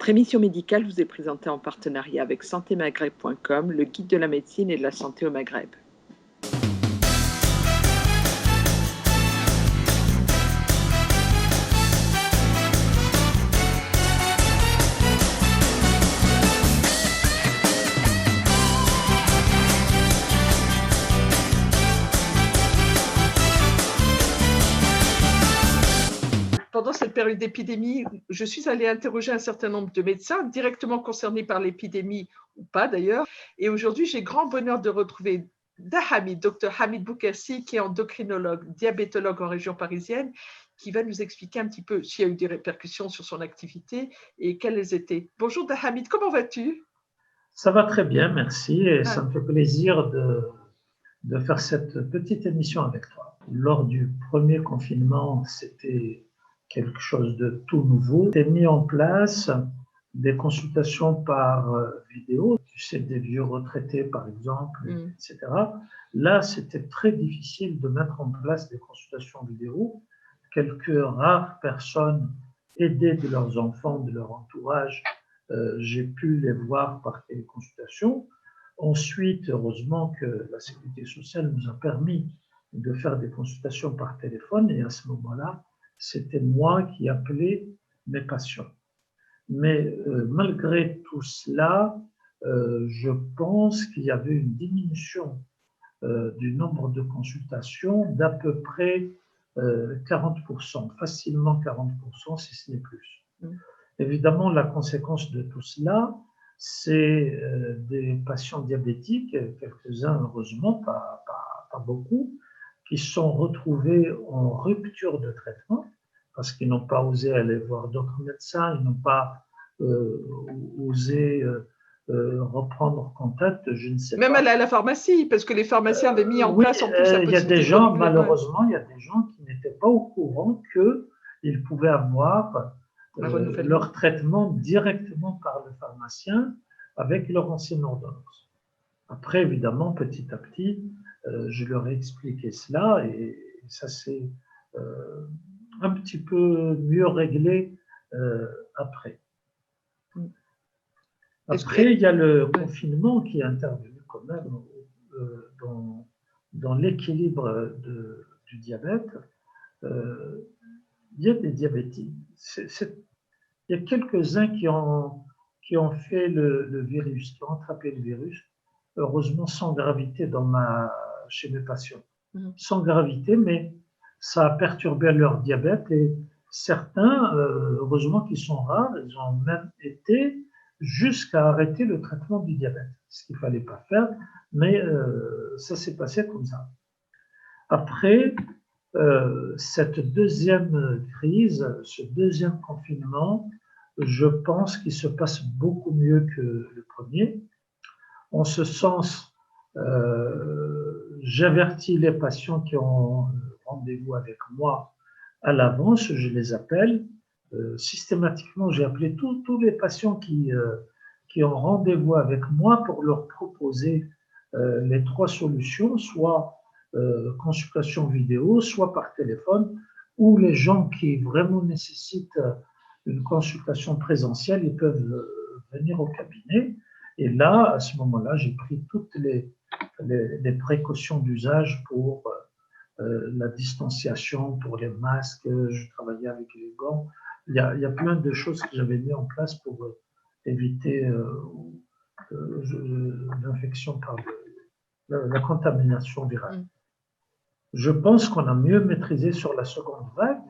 Votre émission médicale vous est présentée en partenariat avec santémaghreb.com, le guide de la médecine et de la santé au Maghreb. Pendant cette période d'épidémie, je suis allée interroger un certain nombre de médecins directement concernés par l'épidémie ou pas d'ailleurs. Et aujourd'hui, j'ai grand bonheur de retrouver Dahamid, Dr Hamid Boukersi, qui est endocrinologue, diabétologue en région parisienne, qui va nous expliquer un petit peu s'il y a eu des répercussions sur son activité et quelles elles étaient. Bonjour Dahamid, comment vas-tu? Ça va très bien, merci. Et ça me fait plaisir de faire cette petite émission avec toi. Lors du premier confinement, c'était quelque chose de tout nouveau. J'ai mis en place des consultations par vidéo, tu sais, des vieux retraités par exemple, etc. Là, c'était très difficile de mettre en place des consultations vidéo. Quelques rares personnes aidées de leurs enfants, de leur entourage, j'ai pu les voir par téléconsultation. Ensuite, heureusement que la Sécurité sociale nous a permis de faire des consultations par téléphone et à ce moment-là, c'était moi qui appelais mes patients. Mais malgré tout cela, je pense qu'il y avait une diminution du nombre de consultations d'à peu près 40%, facilement 40% si ce n'est plus. Évidemment, la conséquence de tout cela, c'est des patients diabétiques, quelques-uns heureusement, pas beaucoup, qui sont retrouvés en rupture de traitement parce qu'ils n'ont pas osé aller voir d'autres médecins, ils n'ont pas osé reprendre contact, je ne sais Même pas. Même aller à la pharmacie, parce que les pharmaciens avaient mis en place en plus la possibilité. Il y a des gens, malheureusement, il y a des gens qui n'étaient pas au courant qu'ils pouvaient avoir leur traitement directement par le pharmacien avec leur ancienne ordonnance. Après, évidemment, petit à petit, je leur ai expliqué cela et ça s'est un petit peu mieux réglé après. Après, il y a le confinement qui est intervenu quand même dans l'équilibre du diabète. Il y a des diabétiques. Il y a quelques-uns qui ont fait le virus, qui ont attrapé le virus, heureusement sans gravité chez mes patients. Sans gravité, mais ça a perturbé leur diabète et certains, heureusement qu'ils sont rares, ils ont même été jusqu'à arrêter le traitement du diabète, ce qu'il ne fallait pas faire, mais ça s'est passé comme ça. Après, cette deuxième crise, ce deuxième confinement, je pense qu'il se passe beaucoup mieux que le premier. En ce sens, j'avertis les patients qui ont rendez-vous avec moi à l'avance, je les appelle. Systématiquement, j'ai appelé tous les patients qui ont rendez-vous avec moi pour leur proposer les trois solutions, soit consultation vidéo, soit par téléphone, ou les gens qui vraiment nécessitent une consultation présentielle, ils peuvent venir au cabinet. Et là, à ce moment-là, j'ai pris toutes les précautions d'usage pour la distanciation, pour les masques, je travaillais avec les gants. Il y a plein de choses que j'avais mis en place pour éviter l'infection par la contamination virale. Je pense qu'on a mieux maîtrisé sur la seconde vague.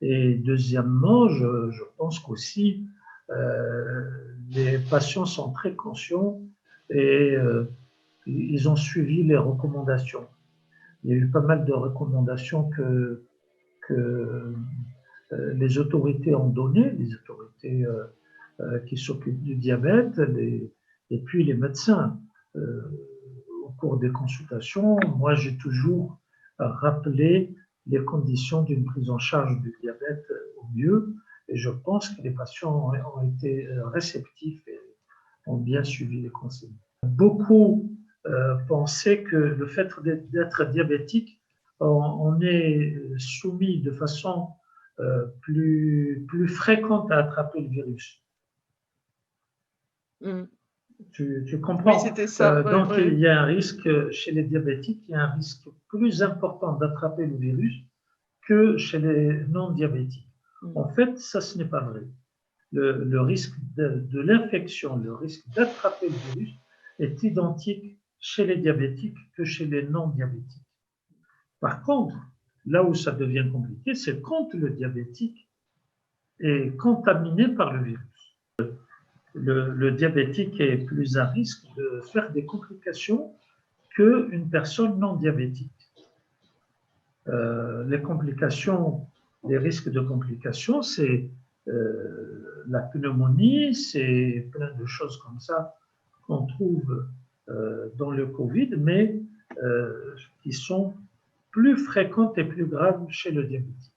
Et deuxièmement, je pense qu'aussi les patients sont très conscients et ils ont suivi les recommandations. Il y a eu pas mal de recommandations que les autorités ont données, les autorités qui s'occupent du diabète, et puis les médecins. Au cours des consultations, moi j'ai toujours rappelé les conditions d'une prise en charge du diabète au mieux, et je pense que les patients ont été réceptifs et ont bien suivi les consignes. Beaucoup pensaient que le fait d'être diabétique, on est soumis de façon plus fréquente à attraper le virus. Mm. Tu comprends? Oui, c'était ça. Donc, il y a un risque chez les diabétiques, il y a un risque plus important d'attraper le virus que chez les non-diabétiques. En fait, ça, ce n'est pas vrai. Le risque de l'infection, le risque d'attraper le virus est identique chez les diabétiques que chez les non-diabétiques. Par contre, là où ça devient compliqué, c'est quand le diabétique est contaminé par le virus. Le diabétique est plus à risque de faire des complications qu'une personne non diabétique. Les complications, les risques de complications, c'est la pneumonie, c'est plein de choses comme ça qu'on trouve dans le Covid, mais qui sont plus fréquentes et plus graves chez le diabétique.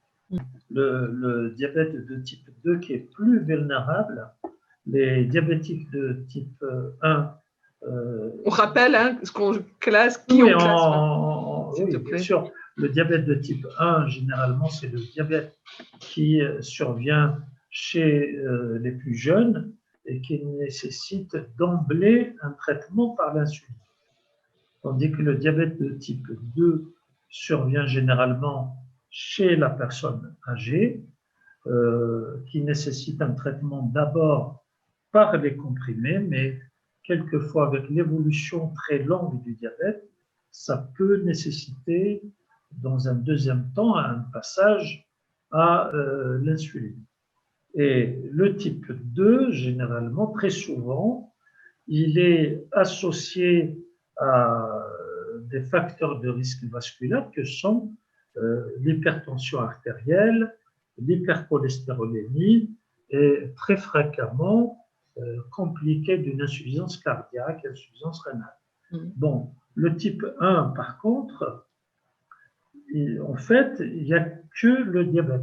Le diabète de type 2 qui est plus vulnérable, les diabétiques de type 1. On rappelle ce qu'on classe, qui oui, on classe. Oui, bien sûr. Le diabète de type 1, généralement, c'est le diabète qui survient chez les plus jeunes et qui nécessite d'emblée un traitement par l'insuline. Tandis que le diabète de type 2 survient généralement chez la personne âgée, qui nécessite un traitement d'abord par les comprimés, mais quelquefois avec l'évolution très longue du diabète, ça peut nécessiter dans un deuxième temps un passage à l'insuline. Et le type 2, généralement, très souvent, il est associé à des facteurs de risque vasculaire que sont l'hypertension artérielle, l'hypercholestérolémie et très fréquemment compliqué d'une insuffisance cardiaque, insuffisance rénale. Bon, le type 1, par contre, en fait, il n'y a que le diabète.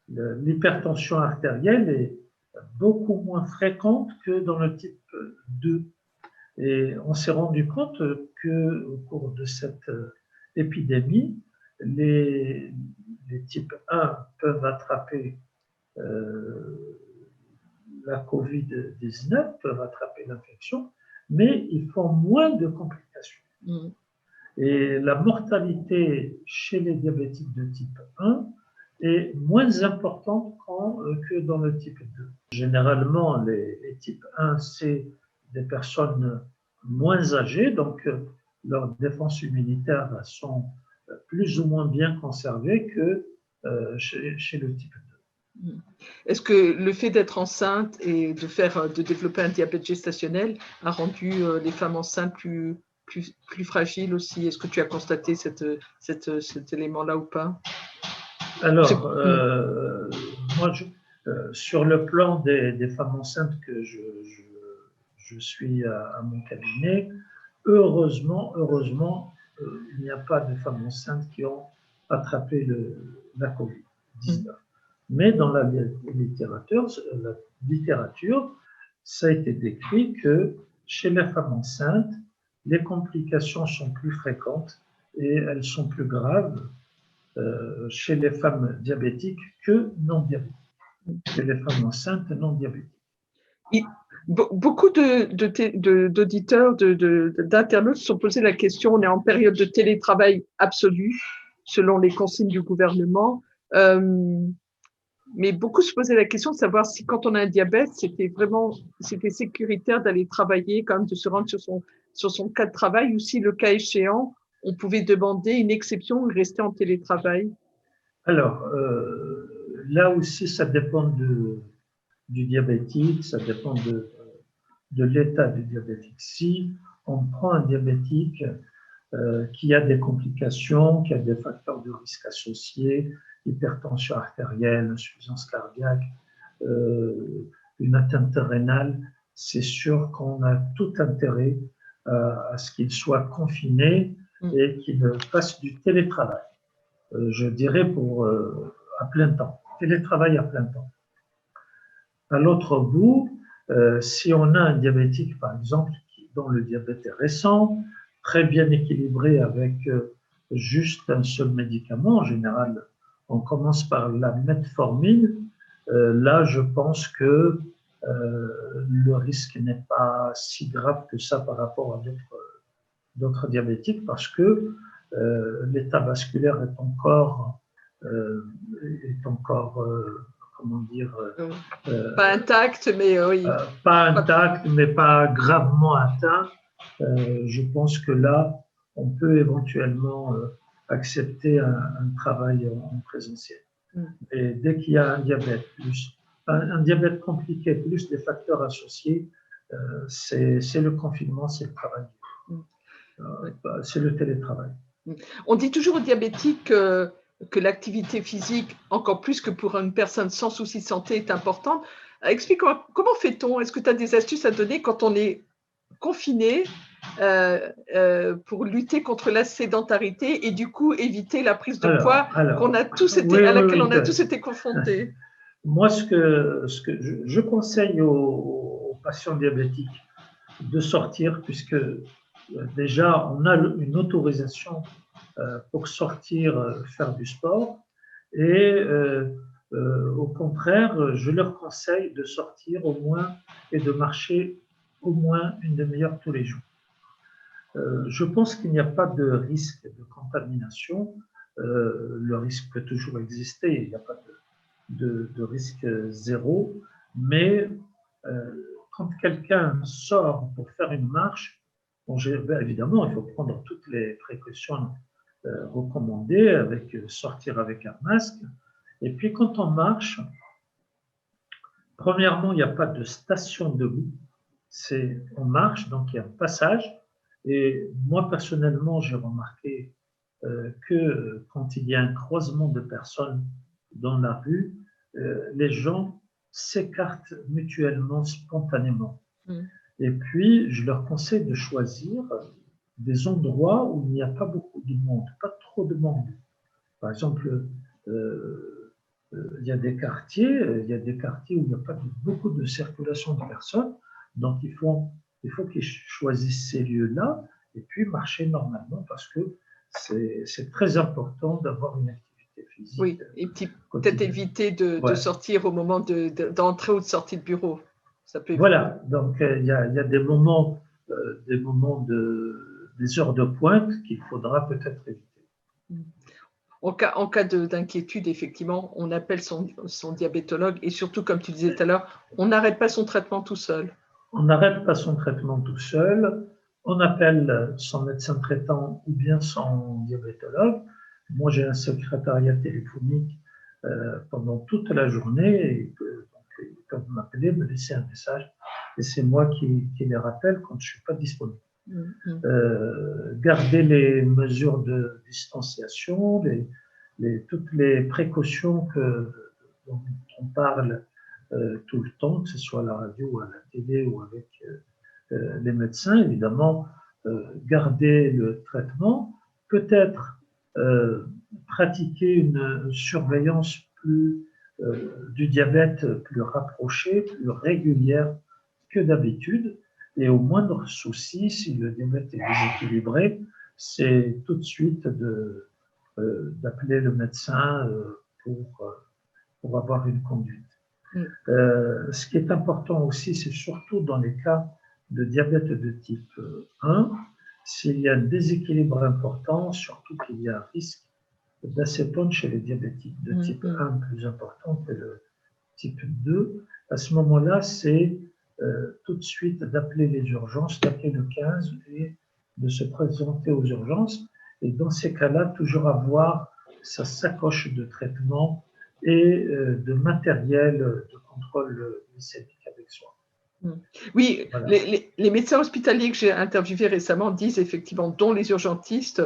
L'hypertension artérielle est beaucoup moins fréquente que dans le type 2. Et on s'est rendu compte qu'au cours de cette épidémie, les types 1 peuvent attraper la Covid-19, peuvent attraper l'infection, mais ils font moins de complications. Et la mortalité chez les diabétiques de type 1 est moins importante que dans le type 2. Généralement, les types 1, c'est des personnes moins âgées, donc leurs défenses immunitaires sont plus ou moins bien conservées que chez le type 2. Est-ce que le fait d'être enceinte et de développer un diabète gestationnel a rendu les femmes enceintes plus fragiles aussi? Est-ce que tu as constaté cet élément-là ou pas? Alors, moi, sur le plan des femmes enceintes que je suis à mon cabinet, heureusement, il n'y a pas de femmes enceintes qui ont attrapé la Covid-19. Mais dans la littérature, ça a été décrit que chez les femmes enceintes, les complications sont plus fréquentes et elles sont plus graves chez les femmes diabétiques que non diabétiques, chez les femmes enceintes non diabétiques. Beaucoup d'auditeurs, d'internautes se sont posé la question, on est en période de télétravail absolu, selon les consignes du gouvernement, mais beaucoup se posaient la question de savoir si quand on a un diabète, c'était sécuritaire d'aller travailler, quand même de se rendre sur son cas de travail, ou si le cas échéant, on pouvait demander une exception et rester en télétravail. Alors, là aussi, ça dépend du diabétique, ça dépend de l'état du diabétique. Si on prend un diabétique qui a des complications, qui a des facteurs de risque associés, hypertension artérielle, insuffisance cardiaque, une atteinte rénale, c'est sûr qu'on a tout intérêt à ce qu'il soit confiné et qu'il fasse du télétravail. Je dirais à plein temps, télétravail à plein temps. À l'autre bout, si on a un diabétique, par exemple, dont le diabète est récent, très bien équilibré avec juste un seul médicament, en général, on commence par la metformine, là, je pense que le risque n'est pas si grave que ça par rapport à d'autres diabétiques parce que l'état vasculaire est encore, comment dire, pas intact, mais oui. Pas intact, mais pas gravement atteint. Je pense que là, on peut éventuellement accepter un travail en présentiel. Et dès qu'il y a un diabète, un diabète compliqué, plus des facteurs associés, c'est le confinement, c'est le travail. C'est le télétravail. On dit toujours aux diabétiques que l'activité physique, encore plus que pour une personne sans souci de santé, est importante. Explique-moi, comment fait-on? Est-ce que tu as des astuces à donner quand on est confiné pour lutter contre la sédentarité et du coup éviter la prise de poids qu'on a tous été, à laquelle on a tous été confrontés? Moi, ce que je conseille aux patients diabétiques de sortir, puisque déjà on a une autorisation pour sortir faire du sport, et au contraire, je leur conseille de sortir au moins et de marcher au moins une demi-heure tous les jours. Je pense qu'il n'y a pas de risque de contamination. Le risque peut toujours exister, il n'y a pas de risque zéro, mais quand quelqu'un sort pour faire une marche, bon, évidemment, il faut prendre toutes les précautions recommandées, avec sortir avec un masque. Et puis quand on marche, premièrement, il n'y a pas de station debout, on marche, donc il y a un passage. Et moi, personnellement, j'ai remarqué que quand il y a un croisement de personnes dans la rue, les gens s'écartent mutuellement, spontanément. Et puis, je leur conseille de choisir des endroits où il n'y a pas beaucoup de monde, pas trop de monde. Par exemple, il y a des quartiers où il n'y a pas beaucoup de circulation de personnes, donc il faut qu'ils choisissent ces lieux-là et puis marcher normalement parce que c'est très important d'avoir une activité physique. Oui, et peut-être éviter de sortir au moment d'entrée ou de sortie de bureau. Ça peut voilà, donc il y a des moments, des heures de pointe qu'il faudra peut-être éviter. En cas d'inquiétude, effectivement, on appelle son diabétologue et surtout, comme tu disais tout à l'heure, on n'arrête pas son traitement tout seul. On n'arrête pas son traitement tout seul, on appelle son médecin traitant ou bien son diabétologue. Moi, j'ai un secrétariat téléphonique pendant toute la journée et ils peuvent m'appeler, me laisser un message et c'est moi qui les rappelle quand je ne suis pas disponible. Garder les mesures de distanciation, toutes les précautions dont on parle tout le temps, que ce soit à la radio ou à la télé ou avec les médecins, évidemment, garder le traitement, peut-être pratiquer une surveillance du diabète plus rapprochée, plus régulière que d'habitude, et au moindre souci, si le diabète est déséquilibré, c'est tout de suite d'appeler le médecin pour avoir une conduite. Ce qui est important aussi, c'est surtout dans les cas de diabète de type 1, s'il y a un déséquilibre important, surtout qu'il y a un risque d'acétone chez les diabétiques de type 1 plus important que le type 2, à ce moment-là, c'est tout de suite d'appeler les urgences, d'appeler le 15 et de se présenter aux urgences. Et dans ces cas-là, toujours avoir sa sacoche de traitement et de matériel de contrôle glycémique avec soi. Oui, voilà. Les médecins hospitaliers que j'ai interviewés récemment disent effectivement, dont les urgentistes,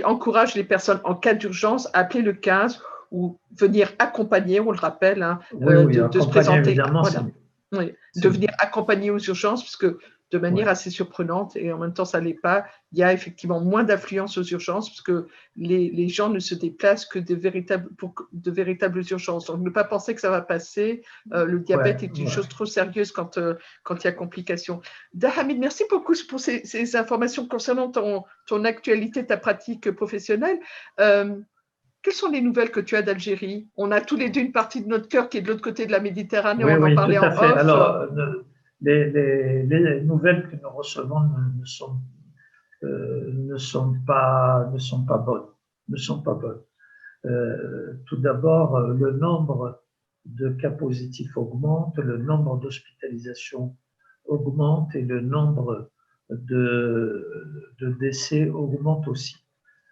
encouragent les personnes en cas d'urgence à appeler le 15 ou venir accompagner, on le rappelle, hein, de se présenter. Voilà. Oui, de venir accompagner aux urgences, parce que de manière assez surprenante, et en même temps ça ne l'est pas, il y a effectivement moins d'affluence aux urgences, parce que les gens ne se déplacent que pour de véritables urgences. Donc ne pas penser que ça va passer, le diabète est une chose trop sérieuse quand il y a complications. Dahamid, merci beaucoup pour ces informations concernant ton actualité, ta pratique professionnelle. Quelles sont les nouvelles que tu as d'Algérie? On a tous les deux une partie de notre cœur qui est de l'autre côté de la Méditerranée, Oui, on en oui, parlait tout à en fait. off. Alors, les nouvelles que nous recevons ne sont pas bonnes. Ne sont pas bonnes. Tout d'abord, le nombre de cas positifs augmente, le nombre d'hospitalisations augmente et le nombre de décès augmente aussi.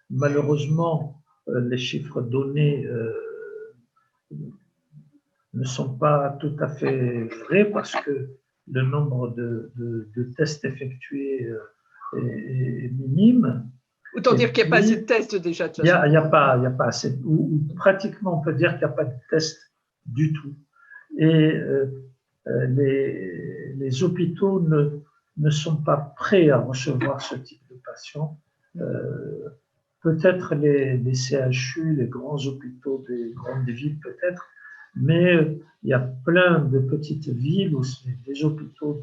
Malheureusement, les chiffres donnés ne sont pas tout à fait vrais parce que le nombre de tests effectués est minime. Autant Et dire qu'il n'y a pas assez de puis, tests déjà. De toute il n'y façon. a pas assez, ou pratiquement on peut dire qu'il n'y a pas de tests du tout. Et les hôpitaux ne sont pas prêts à recevoir ce type de patients. Peut-être les CHU, les grands hôpitaux des grandes villes peut-être, mais il y a plein de petites villes où c'est des hôpitaux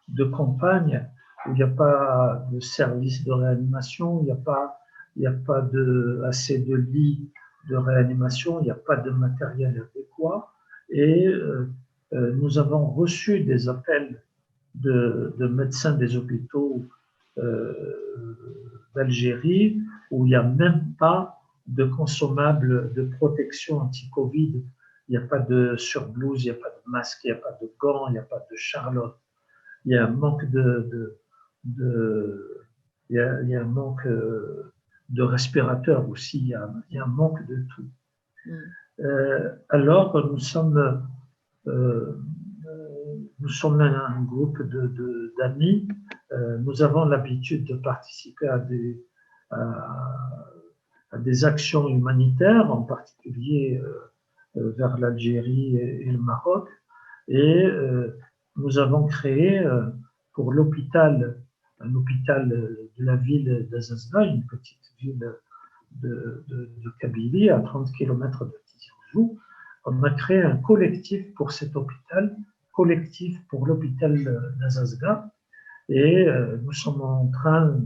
de campagne où il n'y a pas de service de réanimation, il n'y a pas assez de lits de réanimation, il n'y a pas de matériel adéquat. Et nous avons reçu des appels de médecins des hôpitaux d'Algérie où il n'y a même pas de consommables de protection anti-Covid. Il n'y a pas de surblouse, il n'y a pas de masque, il n'y a pas de gants, il n'y a pas de charlotte. Il y a un manque il y a un manque de respirateurs aussi, il y a un manque de tout. Alors, nous sommes un groupe d'amis. Nous avons l'habitude de participer à des actions humanitaires, en particulier vers l'Algérie et le Maroc. Et nous avons créé pour l'hôpital, un hôpital de la ville d'Azazna, une petite ville de Kabylie, à 30 km de Tizi Ouzou. On a créé un collectif pour cet hôpital, collectif pour l'hôpital d'Azazga, et nous sommes en train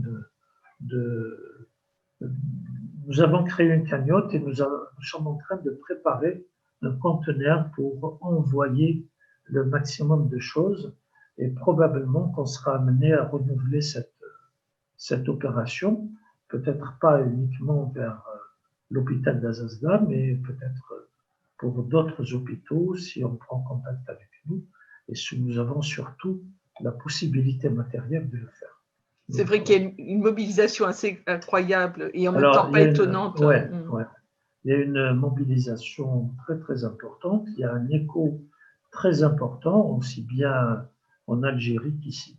nous avons créé une cagnotte et nous sommes en train de préparer un conteneur pour envoyer le maximum de choses, et probablement qu'on sera amené à renouveler cette opération, peut-être pas uniquement vers l'hôpital d'Azazga, mais peut-être pour d'autres hôpitaux si on prend contact avec nous et si nous avons surtout la possibilité matérielle de le faire. C'est vrai qu'il y a une mobilisation assez incroyable et en même temps pas étonnante. Ouais. Il y a une mobilisation très très importante, il y a un écho très important, aussi bien en Algérie qu'ici.